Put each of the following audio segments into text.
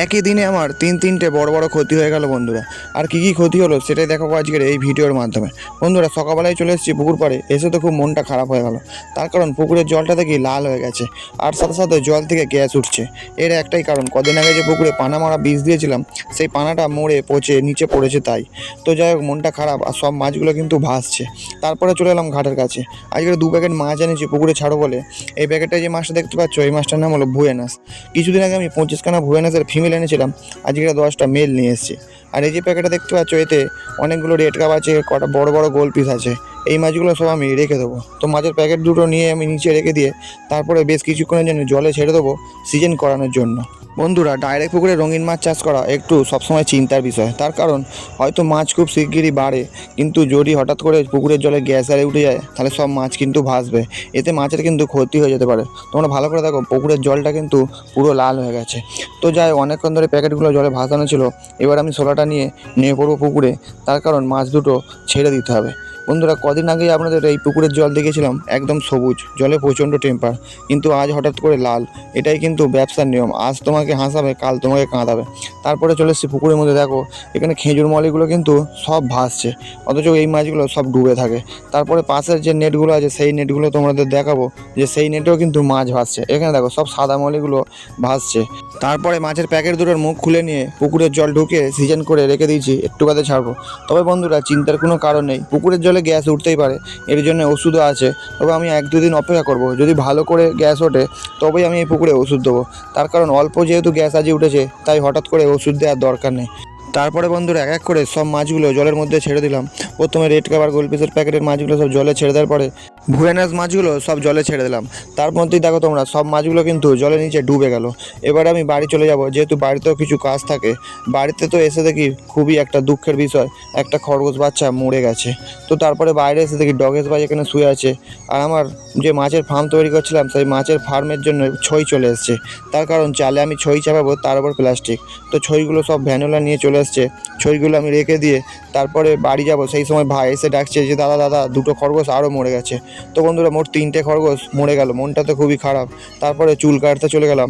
একই দিনে আমার তিনটে বড় বড় ক্ষতি হয়ে গেল বন্ধুরা। আর কি কি ক্ষতি হলো সেটাই দেখাবো আজকের এই ভিডিওর মাধ্যমে। বন্ধুরা, সকালবেলায় চলে এসেছি পুকুর পাড়ে, এসে তো খুব মনটা খারাপ হয়ে গেল। তার কারণ পুকুরের জলটা দেখি লাল হয়ে গেছে, আর সাথে সাথে জল থেকে গ্যাস উঠছে। এর একটাই কারণ, কদিন আগে যে পুকুরে পানা মারা বীজ দিয়েছিলাম, সেই পানাটা মরে পচে নিচে পড়েছে তাই। তো যাই হোক, মনটা খারাপ, আর সব মাছগুলো কিন্তু ভাসছে। তারপরে চলে এলাম ঘাটের কাছে। আজকে 2 প্যাকেট মাছ এনেছি পুকুরে ছাড়ো বলে। এই প্যাকেটটা যে মাছটা দেখতে পাচ্ছ, এই মাছটার নাম হলো ভুয়েনাস। কিছুদিন আগে আমি 25খানা ভুয়েনাসের ফিমেল এনেছিলাম, আজকে 10টা মেল নিয়ে এসেছি। আর এই যে প্যাকেটটা দেখতে পাচ্ছ, এতে অনেকগুলো রেড কাপ আছে, কটা বড় বড় গোল পিস আছে। এই মাছগুলো সব আমি রেখে দেবো। তো মাছের প্যাকেট দুটো নিয়ে আমি নিচে রেখে দিয়ে তারপরে বেশ কিছুক্ষণের জন্য জলে ছেড়ে দেবো সিজন করানোর জন্য। বন্ধুরা, ডাইরেক্ট পুকুরে রঙিন মাছ চাষ করা একটু সবসময় চিন্তার বিষয়। তার কারণ হয়তো মাছ খুব শিগগিরই বাড়ে, কিন্তু যদি হঠাৎ করে পুকুরের জলে গ্যাস আরে উঠে যায়, তাহলে সব মাছ কিন্তু ভাসবে। এতে মাছের কিন্তু ক্ষতি হয়ে যেতে পারে। তোমরা ভালো করে দেখো, পুকুরের জলটা কিন্তু পুরো লাল হয়ে গেছে। তো যাই, অনেকক্ষণ ধরে প্যাকেটগুলো জলে ভাসানো ছিল। এবার আমি ছোলাটা নিয়ে নিয়ে পড়বো পুকুরে, তার কারণ মাছ দুটো ছেড়ে দিতে হবে। বন্ধুরা, কদিন আগেই আপনাদের এই পুকুরের জল দেখেছিলাম একদম সবুজ, জলে প্রচণ্ড টেম্পার, কিন্তু আজ হঠাৎ করে লাল। এটাই কিন্তু ব্যবসার নিয়ম, আজ তোমাকে হাসাবে, কাল তোমাকে কাঁদাবে। তারপরে চলে এসেছি পুকুরের মধ্যে, দেখো এখানে খেজুর মলিগুলো কিন্তু সব ভাসছে, অথচ এই মাছগুলো সব ডুবে থাকে। তারপরে পাশের যে নেটগুলো আছে, সেই নেটগুলো তোমাদের দেখাবো যে সেই নেটেও কিন্তু মাছ ভাসছে। এখানে দেখো সব সাদা মলিগুলো ভাসছে। তারপরে মাছের প্যাকেট দুটোর মুখ খুলে নিয়ে পুকুরের জল ঢুকে সিজন করে রেখে দিয়েছি, একটু বাদে ছাড়বো। তবে বন্ধুরা, চিন্তার কোনো কারণ নেই, পুকুরের জলে গ্যাস উঠতেই পারে, এর জন্য ওষুধও আছে। তবে আমি 1-2 দিন অপেক্ষা করব, যদি ভালো করে গ্যাস ওঠে তবেই আমি এই পুকুরে ওষুধ দেবো। তার কারণ অল্প যেহেতু গ্যাস আজই উঠেছে, তাই হঠাৎ করে ওষুধ দেওয়ার দরকার নেই। তারপরে বন্ধুরা, এক এক করে সব মাছগুলো জলের মধ্যে ছেড়ে দিলাম। প্রথমে রেড কাপ আর গোলপিসের প্যাকেটের মাছগুলো সব জলে ছেড়ে দেওয়ার পরে ভুয়েনাস মাছগুলো সব জলে ছেড়ে দিলাম। তার মধ্যেই দেখো তোমরা, সব মাছগুলো কিন্তু জলের নিচে ডুবে গেল। এবার আমি বাড়ি চলে যাব, যেহেতু বাড়িতেও কিছু কাজ থাকে। বাড়িতে তো এসে দেখি খুবই একটা দুঃখের বিষয়, একটা খরগোশ বাচ্চা মরে গেছে। তো তারপরে বাইরে এসে দেখি ডগেশ ভাই এখানে শুয়ে আছে। আর আমার যে মাছের ফার্ম তৈরি করছিলাম, সেই মাছের ফার্মের জন্য ছই চলে এসছে। তার কারণ চালে আমি ছই চাপাবো, তার উপর প্লাস্টিক। তো ছইগুলো সব ভ্যানোলা নিয়ে চলে এসছে। ছইগুলো আমি রেখে দিয়ে তারপরে বাড়ি যাব, সেই সময় ভাই এসে ডাকছে যে দাদা দাদা, 2টো খরগোশ আরও মরে গেছে। তো বন্ধুরা, মোট 3টে খরগোশ মরে গেল, মনটা তো খুবই খারাপ। তারপরে চুল কাটতে চলে গেলাম।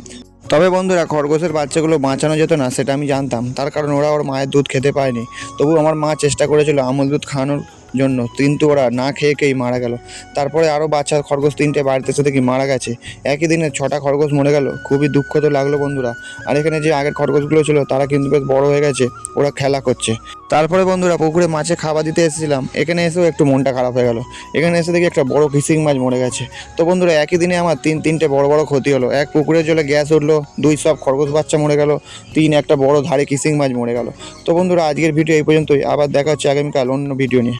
তবে বন্ধুরা, খরগোশের বাচ্চাগুলো বাঁচানো যেত না সেটা আমি জানতাম, তার কারণ ওরা ওর মায়ের দুধ খেতে পায়নি। তবু আমার মা চেষ্টা করেছিল আমুল দুধ খাওয়ানোর জন্য, কিন্তু ওরা না খেয়েই মারা গেল। তারপরে আরও বাচ্চা খরগোশ 3টে বাড়িতে এসে দেখি মারা গেছে। একই দিনে 6টা খরগোশ মরে গেল, খুবই দুঃখ তো লাগলো বন্ধুরা। আর এখানে যে আগের খরগোশগুলো ছিল, তারা কিন্তু বেশ বড় হয়ে গেছে, ওরা খেলা করছে। তারপরে বন্ধুরা, পুকুরে মাছে খাবার দিতে এসেছিলাম, এখানে এসেও একটু মনটা খারাপ হয়ে গেল। এখানে এসে দেখি একটা বড় ফিশিং মাছ মরে গেছে। তো বন্ধুরা, একই দিনে আমার তিনটে বড় বড় ক্ষতি হলো। 1, পুকুরের জলে গ্যাস উঠলো। 2, সব খরগোশ বাচ্চা মরে গেল। 3, একটা বড় ধারে কিসিং মাছ মরে গেল। তো বন্ধুরা, আজকের ভিডিও এই পর্যন্তই। আবার দেখা হচ্ছে আগামীকাল অন্য ভিডিও নিয়ে।